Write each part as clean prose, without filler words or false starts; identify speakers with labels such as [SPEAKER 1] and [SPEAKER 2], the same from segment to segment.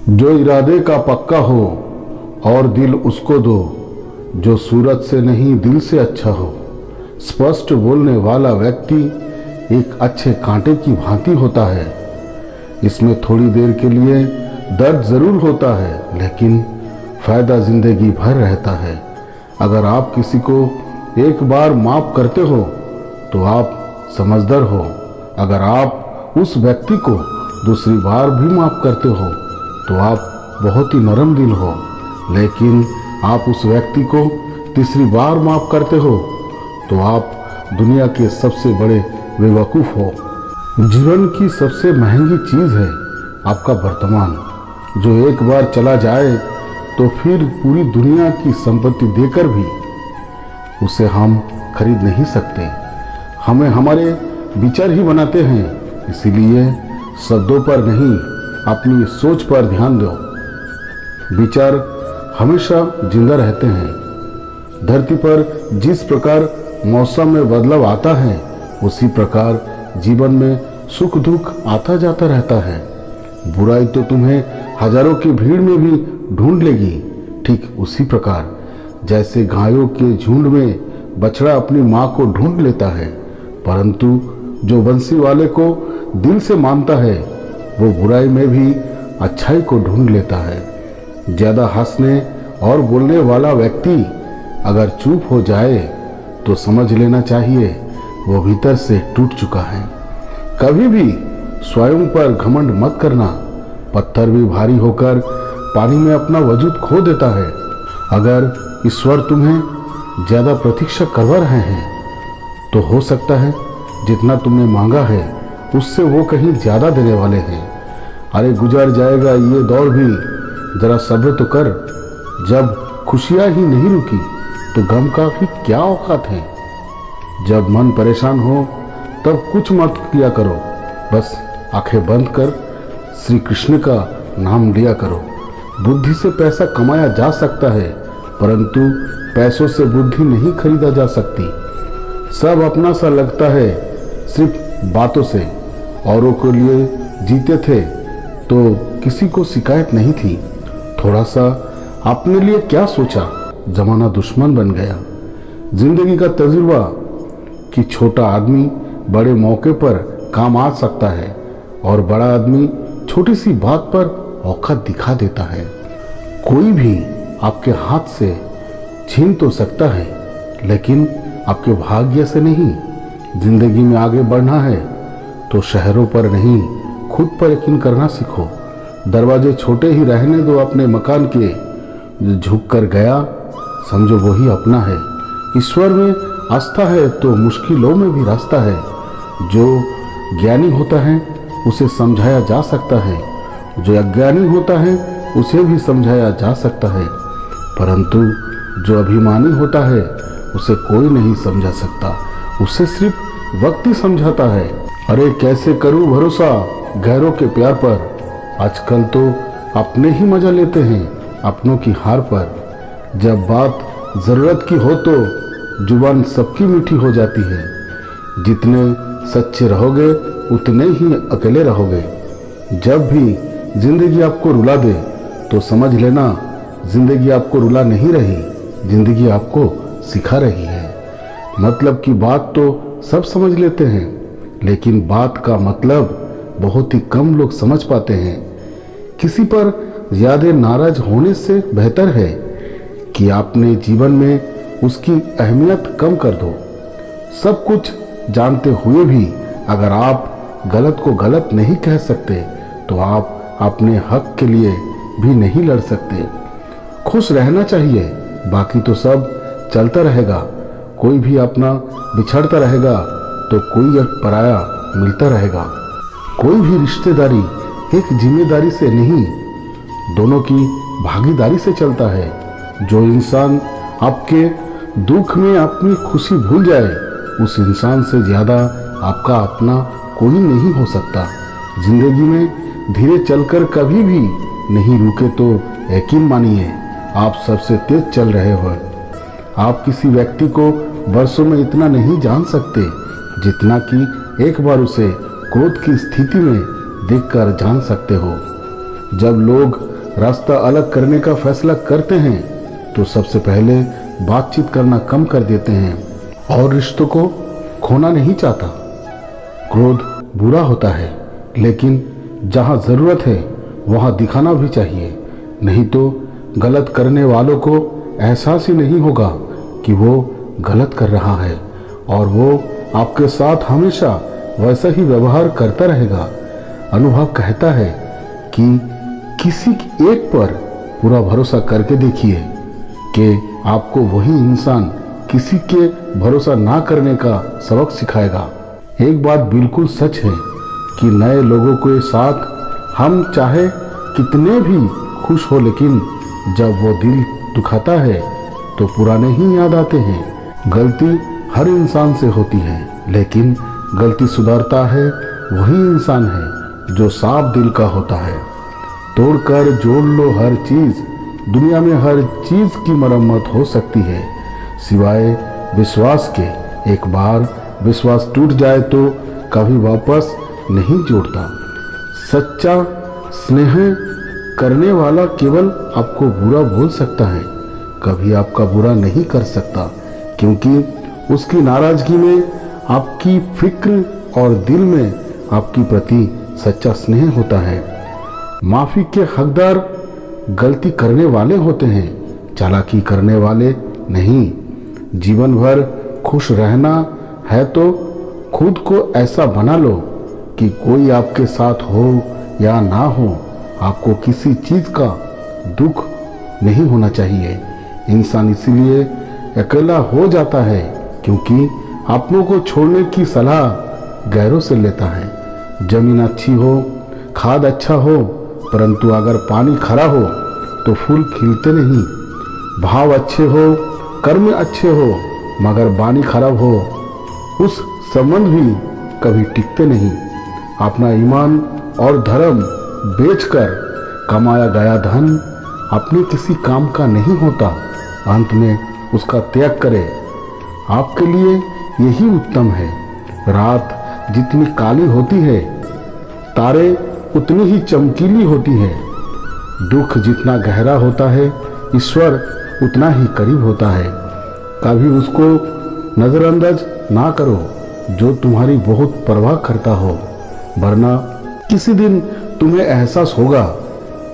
[SPEAKER 1] जो इरादे का पक्का हो और दिल उसको दो, जो सूरत से नहीं दिल से अच्छा हो। स्पष्ट बोलने वाला व्यक्ति एक अच्छे कांटे की भांति होता है। इसमें थोड़ी देर के लिए दर्द जरूर होता है, लेकिन फायदा जिंदगी भर रहता है। अगर आप किसी को एक बार माफ करते हो तो आप समझदार हो। अगर आप उस व्यक्ति को दूसरी बार भी माफ करते हो तो आप बहुत ही नरम दिल हो। लेकिन आप उस व्यक्ति को तीसरी बार माफ करते हो तो आप दुनिया के सबसे बड़े बेवकूफ़ हो। जीवन की सबसे महंगी चीज़ है आपका वर्तमान, जो एक बार चला जाए तो फिर पूरी दुनिया की संपत्ति देकर भी उसे हम खरीद नहीं सकते। हमें हमारे विचार ही बनाते हैं, इसीलिए शब्दों पर नहीं अपनी सोच पर ध्यान दो। विचार हमेशा जिंदा रहते हैं। धरती पर जिस प्रकार मौसम में बदलाव आता है, उसी प्रकार जीवन में सुख दुख आता जाता रहता है। बुराई तो तुम्हें हजारों की भीड़ में भी ढूंढ लेगी। ठीक उसी प्रकार जैसे गायों के झुंड में बछड़ा अपनी माँ को ढूंढ लेता है, परंतु जो बंसी वाले को दिल से मानता है वो बुराई में भी अच्छाई को ढूंढ लेता है। ज्यादा हंसने और बोलने वाला व्यक्ति अगर चुप हो जाए तो समझ लेना चाहिए वो भीतर से टूट चुका है। कभी भी स्वयं पर घमंड मत करना। पत्थर भी भारी होकर पानी में अपना वजूद खो देता है। अगर ईश्वर तुम्हें ज्यादा प्रतीक्षा करवा रहे हैं तो हो सकता है जितना तुमने मांगा है उससे वो कहीं ज्यादा देने वाले हैं। अरे गुजर जाएगा ये दौर भी, जरा सब्र तो कर। जब खुशियां ही नहीं रुकी तो गम का भी क्या औकात है। जब मन परेशान हो तब कुछ मत किया करो, बस आंखें बंद कर श्री कृष्ण का नाम लिया करो। बुद्धि से पैसा कमाया जा सकता है, परंतु पैसों से बुद्धि नहीं खरीदा जा सकती। सब अपना सा लगता है सिर्फ बातों से। औरों के लिए जीते थे तो किसी को शिकायत नहीं थी। थोड़ा सा अपने लिए क्या सोचा, जमाना दुश्मन बन गया। जिंदगी का तजुर्बा कि छोटा आदमी बड़े मौके पर काम आ सकता है और बड़ा आदमी छोटी सी बात पर औकात दिखा देता है। कोई भी आपके हाथ से छीन तो सकता है, लेकिन आपके भाग्य से नहीं। जिंदगी में आगे बढ़ना है तो शहरों पर नहीं, खुद पर यकीन करना सीखो। दरवाजे छोटे ही रहने दो अपने मकान के। जो झुक कर गया समझो वही अपना है। ईश्वर में आस्था है तो मुश्किलों में भी रास्ता है। जो ज्ञानी होता है उसे समझाया जा सकता है, जो अज्ञानी होता है उसे भी समझाया जा सकता है, परंतु जो अभिमानी होता है उसे कोई नहीं समझा सकता। उसे सिर्फ वक्त ही समझाता है। अरे कैसे करूं भरोसा गैरों के प्यार पर। आजकल तो अपने ही मजा लेते हैं अपनों की हार पर। जब बात जरूरत की हो तो जुबान सबकी मीठी हो जाती है। जितने सच्चे रहोगे उतने ही अकेले रहोगे। जब भी जिंदगी आपको रुला दे तो समझ लेना जिंदगी आपको रुला नहीं रही, जिंदगी आपको सिखा रही है। मतलब की बात तो सब समझ लेते हैं, लेकिन बात का मतलब बहुत ही कम लोग समझ पाते हैं। किसी पर ज्यादा नाराज होने से बेहतर है कि आपने जीवन में उसकी अहमियत कम कर दो। सब कुछ जानते हुए भी अगर आप गलत को गलत नहीं कह सकते तो आप अपने हक के लिए भी नहीं लड़ सकते। खुश रहना चाहिए, बाकी तो सब चलता रहेगा। कोई भी अपना बिछड़ता रहेगा तो कोई एक पराया मिलता रहेगा। कोई भी रिश्तेदारी एक जिम्मेदारी से नहीं, दोनों की भागीदारी से चलता है। जो इंसान आपके दुख में अपनी खुशी भूल जाए, उस इंसान से ज्यादा आपका अपना कोई नहीं हो सकता। जिंदगी में धीरे चलकर कभी भी नहीं रुके तो यकीन मानिए आप सबसे तेज चल रहे हो। आप किसी व्यक्ति को वर्षों में इतना नहीं जान सकते जितना कि एक बार उसे क्रोध की स्थिति में देखकर जान सकते हो। जब लोग रास्ता अलग करने का फैसला करते हैं तो सबसे पहले बातचीत करना कम कर देते हैं और रिश्तों को खोना नहीं चाहता। क्रोध बुरा होता है, लेकिन जहाँ ज़रूरत है वहाँ दिखाना भी चाहिए, नहीं तो गलत करने वालों को एहसास ही नहीं होगा कि वो गलत कर रहा है और वो आपके साथ हमेशा वैसा ही व्यवहार करता रहेगा। अनुभव कहता है कि किसी एक पर पूरा भरोसा करके देखिए कि आपको वही इंसान किसी के भरोसा ना करने का सबक सिखाएगा। एक बात बिल्कुल सच है कि नए लोगों के साथ हम चाहे कितने भी खुश हो, लेकिन जब वो दिल दुखाता है तो पुराने ही याद आते हैं। गलती हर इंसान से होती है, लेकिन गलती सुधारता है वही इंसान है जो साफ दिल का होता है। तोड़कर जोड़ लो हर चीज, दुनिया में हर चीज की मरम्मत हो सकती है सिवाय विश्वास के। एक बार विश्वास टूट जाए तो कभी वापस नहीं जोड़ता। सच्चा स्नेह करने वाला केवल आपको बुरा बोल सकता है, कभी आपका बुरा नहीं कर सकता, क्योंकि उसकी नाराजगी में आपकी फिक्र और दिल में आपकी प्रति सच्चा स्नेह होता है। माफी के हकदार गलती करने वाले होते हैं, चालाकी करने वाले नहीं। जीवन भर खुश रहना है तो खुद को ऐसा बना लो कि कोई आपके साथ हो या ना हो, आपको किसी चीज का दुख नहीं होना चाहिए। इंसान इसीलिए अकेला हो जाता है क्योंकि अपनों को छोड़ने की सलाह गैरों से लेता है। जमीन अच्छी हो, खाद अच्छा हो, परंतु अगर पानी खरा हो तो फूल खिलते नहीं। भाव अच्छे हो, कर्म अच्छे हो, मगर वाणी खराब हो, उस संबंध भी कभी टिकते नहीं। अपना ईमान और धर्म बेचकर कमाया गया धन अपने किसी काम का नहीं होता, अंत में उसका त्याग करे। आपके लिए यही उत्तम है। रात जितनी काली होती है, तारे उतनी ही चमकीली होती है। दुख जितना गहरा होता है, ईश्वर उतना ही करीब होता है। कभी उसको नजरअंदाज ना करो जो तुम्हारी बहुत परवाह करता हो, वरना किसी दिन तुम्हें एहसास होगा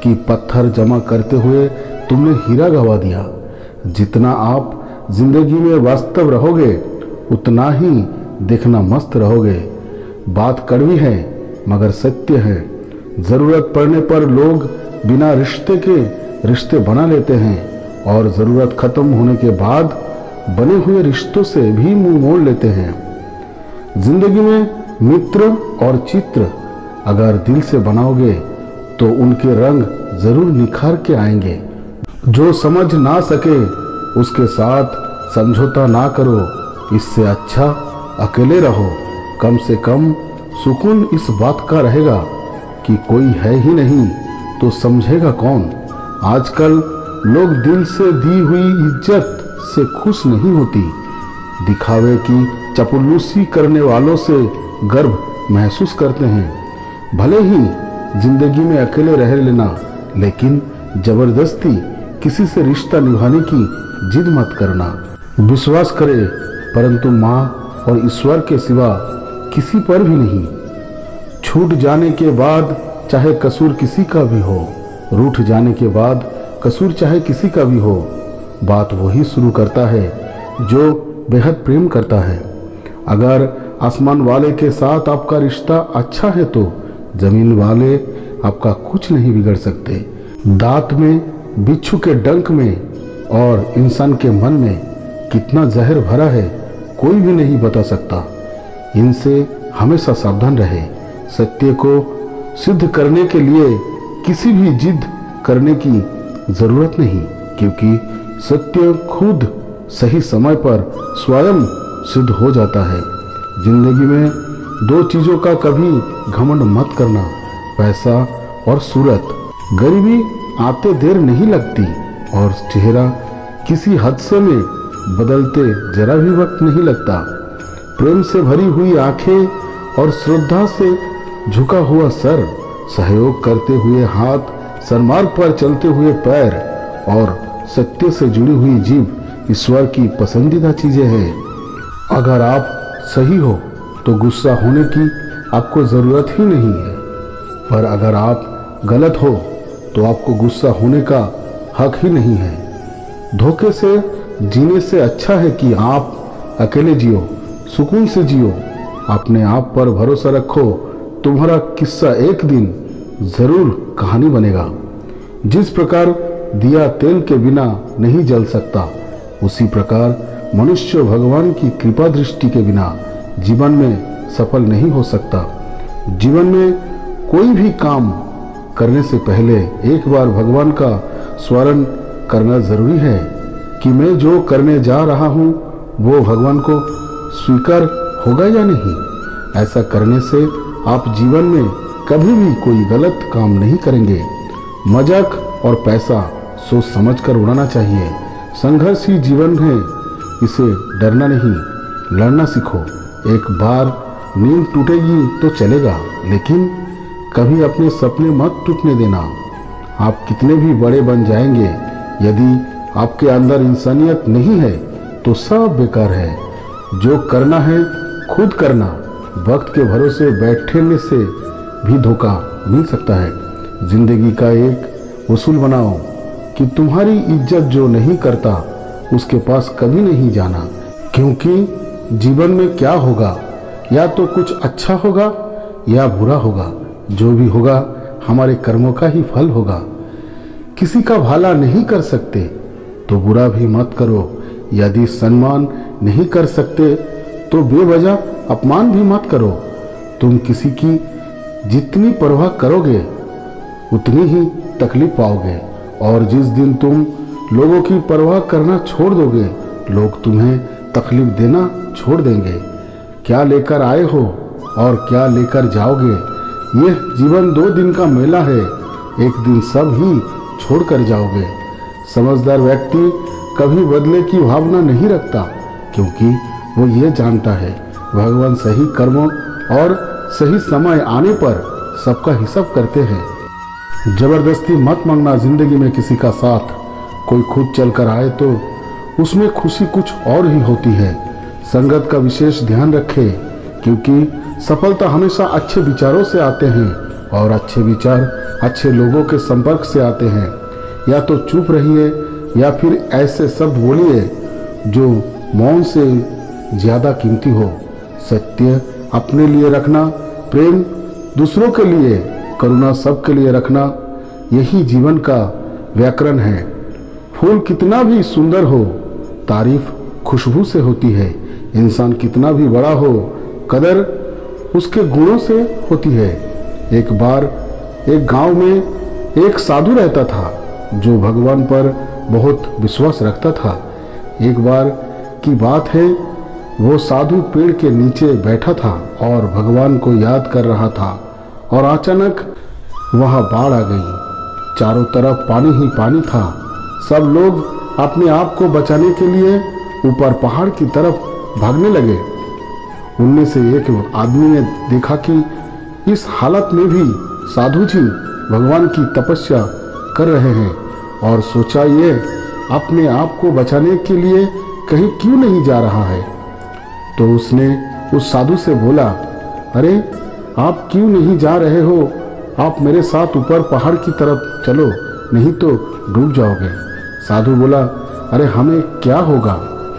[SPEAKER 1] कि पत्थर जमा करते हुए तुमने हीरा गंवा दिया। जितना आप जिंदगी में वास्तव रहोगे उतना ही देखना मस्त रहोगे। बात कड़वी है मगर सत्य है। जरूरत पड़ने पर लोग बिना रिश्ते के रिश्ते बना लेते हैं और जरूरत खत्म होने के बाद बने हुए रिश्तों से भी मुंह मोड़ लेते हैं। जिंदगी में मित्र और चित्र अगर दिल से बनाओगे तो उनके रंग जरूर निखार के आएंगे। जो समझ ना सके उसके साथ समझौता ना करो, इससे अच्छा अकेले रहो। कम से कम सुकून इस बात का रहेगा कि कोई है ही नहीं तो समझेगा कौन। आजकल लोग दिल से दी हुई इज्जत से खुश नहीं होती, दिखावे की चपलूसी करने वालों से गर्व महसूस करते हैं। भले ही जिंदगी में अकेले रह लेना, लेकिन जबरदस्ती किसी से रिश्ता निभाने की जिद मत करना। विश्वास करे परंतु माँ और ईश्वर के सिवा किसी पर भी नहीं। छूट जाने के बाद चाहे कसूर किसी का भी हो, रूठ जाने के बाद कसूर चाहे किसी का भी हो, बात वही शुरू करता है जो बेहद प्रेम करता है। अगर आसमान वाले के साथ आपका रिश्ता अच्छा है तो जमीन वाले आपका कुछ नहीं बिगड़ सकते। दांत में, बिच्छू के डंक में और इंसान के मन में कितना जहर भरा है कोई भी नहीं बता सकता। इनसे हमेशा सावधान रहे। सत्य को सिद्ध करने के लिए किसी भी जिद करने की जरूरत नहीं, क्योंकि सत्य खुद सही समय पर स्वयं सिद्ध हो जाता है। जिंदगी में दो चीजों का कभी घमंड मत करना, पैसा और सूरत। गरीबी आते देर नहीं लगती और चेहरा किसी हादसे में बदलते जरा भी वक्त नहीं लगता। प्रेम से भरी हुई आंखें और श्रद्धा से झुका हुआ सर, सहयोग करते हुए हाथ सन्मार्ग पर चलते हुए पैर और सत्य से जुड़ी हुई जीभ ईश्वर की पसंदीदा चीजें हैं। अगर आप सही हो तो गुस्सा होने की आपको जरूरत ही नहीं है, पर अगर आप गलत हो तो आपको गुस्सा होने का हक ही नहीं है। धोखे से जीने से अच्छा है कि आप अकेले जियो, सुकून से जियो, अपने आप पर भरोसा रखो। तुम्हारा किस्सा एक दिन जरूर कहानी बनेगा। जिस प्रकार दिया तेल के बिना नहीं जल सकता, उसी प्रकार मनुष्य भगवान की कृपा दृष्टि के बिना जीवन में सफल नहीं हो सकता। जीवन में कोई भी काम करने से पहले एक बार भगवान का स्मरण करना जरूरी है कि मैं जो करने जा रहा हूँ वो भगवान को स्वीकार होगा या नहीं। ऐसा करने से आप जीवन में कभी भी कोई गलत काम नहीं करेंगे। मजाक और पैसा सोच समझ कर उड़ाना चाहिए। संघर्ष ही जीवन है, इसे डरना नहीं, लड़ना सीखो। एक बार नींद टूटेगी तो चलेगा, लेकिन कभी अपने सपने मत टूटने देना। आप कितने भी बड़े बन जाएंगे, यदि आपके अंदर इंसानियत नहीं है तो सब बेकार है। जो करना है खुद करना। वक्त के भरोसे बैठने से भी धोखा मिल सकता है। जिंदगी का एक उसूल बनाओ कि तुम्हारी इज्जत जो नहीं करता उसके पास कभी नहीं जाना, क्योंकि जीवन में क्या होगा, या तो कुछ अच्छा होगा या बुरा होगा। जो भी होगा हमारे कर्मों का ही फल होगा। किसी का भला नहीं कर सकते तो बुरा भी मत करो। यदि सम्मान नहीं कर सकते तो बेवजह अपमान भी मत करो। तुम किसी की जितनी परवाह करोगे उतनी ही तकलीफ पाओगे, और जिस दिन तुम लोगों की परवाह करना छोड़ दोगे, लोग तुम्हें तकलीफ देना छोड़ देंगे। क्या लेकर आए हो और क्या लेकर जाओगे, यह जीवन 2 दिन का मेला है। एक दिन सब ही छोड़कर जाओगे। समझदार व्यक्ति कभी बदले की भावना नहीं रखता, क्योंकि वो ये जानता है भगवान सही कर्मों और सही समय आने पर सबका हिसाब करते हैं। जबरदस्ती मत मांगना जिंदगी में किसी का साथ। कोई खुद चलकर आए तो उसमें खुशी कुछ और ही होती है। संगत का विशेष ध्यान रखें, क्योंकि सफलता हमेशा अच्छे विचारों से आते हैं, और अच्छे विचार अच्छे लोगों के संपर्क से आते हैं। या तो चुप रहिए या फिर ऐसे शब्द बोलिए जो मौन से ज्यादा कीमती हो। सत्य अपने लिए रखना, प्रेम दूसरों के लिए, करुणा सबके लिए रखना, यही जीवन का व्याकरण है। फूल कितना भी सुंदर हो, तारीफ खुशबू से होती है। इंसान कितना भी बड़ा हो, कदर उसके गुणों से होती है। एक बार एक गांव में एक साधु रहता था जो भगवान पर बहुत विश्वास रखता था। एक बार की बात है, वो साधु पेड़ के नीचे बैठा था और भगवान को याद कर रहा था, और अचानक वहां बाढ़ आ गई। चारों तरफ पानी ही पानी था। सब लोग अपने आप को बचाने के लिए ऊपर पहाड़ की तरफ भागने लगे। उनमें से एक आदमी ने देखा कि इस हालत में भी साधु जी भगवान की तपस्या कर रहे हैं, और सोचा ये अपने आप को बचाने के लिए कहीं क्यों नहीं जा रहा है। तो उसने उस साधु से बोला, अरे आप क्यों नहीं जा रहे हो, आप मेरे साथ ऊपर पहाड़ की तरफ चलो, नहीं तो डूब जाओगे। साधु बोला, अरे हमें क्या होगा,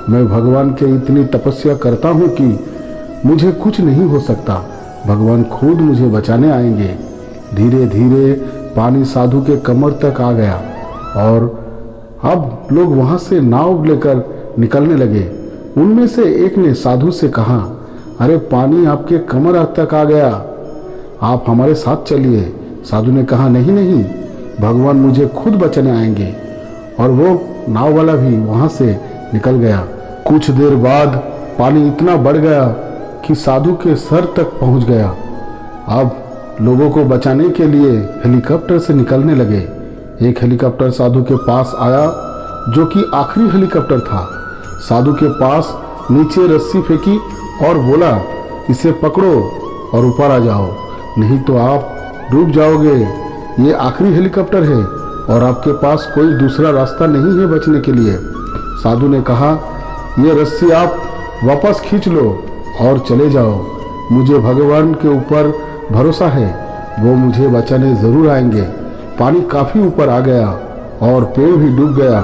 [SPEAKER 1] मैं भगवान के इतनी तपस्या करता हूँ कि मुझे कुछ नहीं हो सकता, भगवान खुद मुझे बचाने आएंगे। धीरे धीरे पानी साधु के कमर तक आ गया, और अब लोग वहां से नाव लेकर निकलने लगे। उनमें से एक ने साधु से कहा, अरे पानी आपके कमर तक आ गया, आप हमारे साथ चलिए। साधु ने कहा, नहीं नहीं, भगवान मुझे खुद बचाने आएंगे। और वो नाव वाला भी वहां से निकल गया। कुछ देर बाद पानी इतना बढ़ गया कि साधु के सर तक पहुंच गया। अब लोगों को बचाने के लिए हेलीकॉप्टर से निकलने लगे। एक हेलीकॉप्टर साधु के पास आया, जो कि आखिरी हेलीकॉप्टर था। साधु के पास नीचे रस्सी फेंकी और बोला, इसे पकड़ो और ऊपर आ जाओ, नहीं तो आप डूब जाओगे। ये आखिरी हेलीकॉप्टर है और आपके पास कोई दूसरा रास्ता नहीं है बचने के लिए। साधु ने कहा, ये रस्सी आप वापस खींच लो और चले जाओ। मुझे भगवान के ऊपर भरोसा है, वो मुझे बचाने ज़रूर आएंगे। पानी काफ़ी ऊपर आ गया और पेड़ भी डूब गया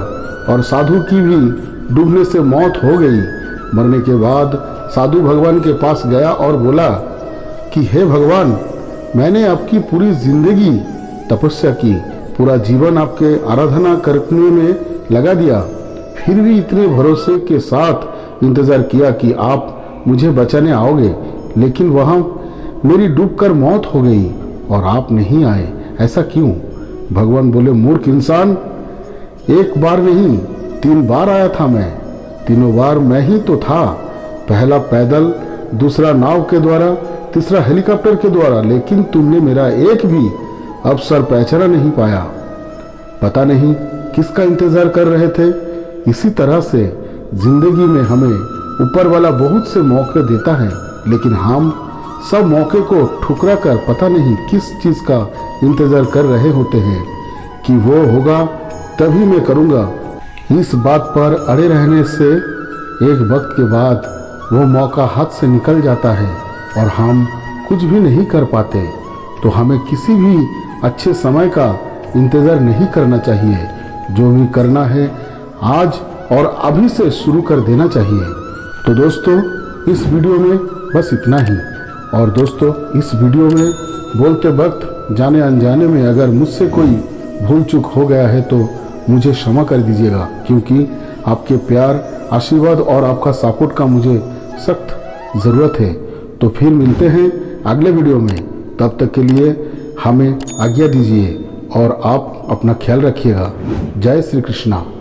[SPEAKER 1] और साधु की भी डूबने से मौत हो गई। मरने के बाद साधु भगवान के पास गया और बोला कि हे भगवान, मैंने आपकी पूरी जिंदगी तपस्या की, पूरा जीवन आपके आराधना करने में लगा दिया, फिर भी इतने भरोसे के साथ इंतज़ार किया कि आप मुझे बचाने आओगे, लेकिन वहाँ मेरी डूबकर मौत हो गई और आप नहीं आए, ऐसा क्यों? भगवान बोले, मूर्ख इंसान, एक बार नहीं 3 बार आया था मैं। तीनों बार मैं ही तो था, पहला पैदल, दूसरा नाव के द्वारा, तीसरा हेलीकॉप्टर के द्वारा, लेकिन तुमने मेरा एक भी अवसर पहचाना नहीं पाया। पता नहीं किसका इंतजार कर रहे थे। इसी तरह से जिंदगी में हमें ऊपर वाला बहुत से मौके देता है, लेकिन हम सब मौके को ठुकरा कर पता नहीं किस चीज़ का इंतजार कर रहे होते हैं कि वो होगा तभी मैं करूँगा। इस बात पर अड़े रहने से एक वक्त के बाद वो मौका हाथ से निकल जाता है और हम कुछ भी नहीं कर पाते। तो हमें किसी भी अच्छे समय का इंतज़ार नहीं करना चाहिए। जो भी करना है आज और अभी से शुरू कर देना चाहिए। तो दोस्तों, इस वीडियो में बस इतना ही। और दोस्तों, इस वीडियो में बोलते वक्त जाने अनजाने में अगर मुझसे कोई भूल चूक हो गया है तो मुझे क्षमा कर दीजिएगा, क्योंकि आपके प्यार, आशीर्वाद और आपका सपोर्ट का मुझे सख्त ज़रूरत है। तो फिर मिलते हैं अगले वीडियो में। तब तक के लिए हमें आज्ञा दीजिए और आप अपना ख्याल रखिएगा। जय श्री कृष्णा।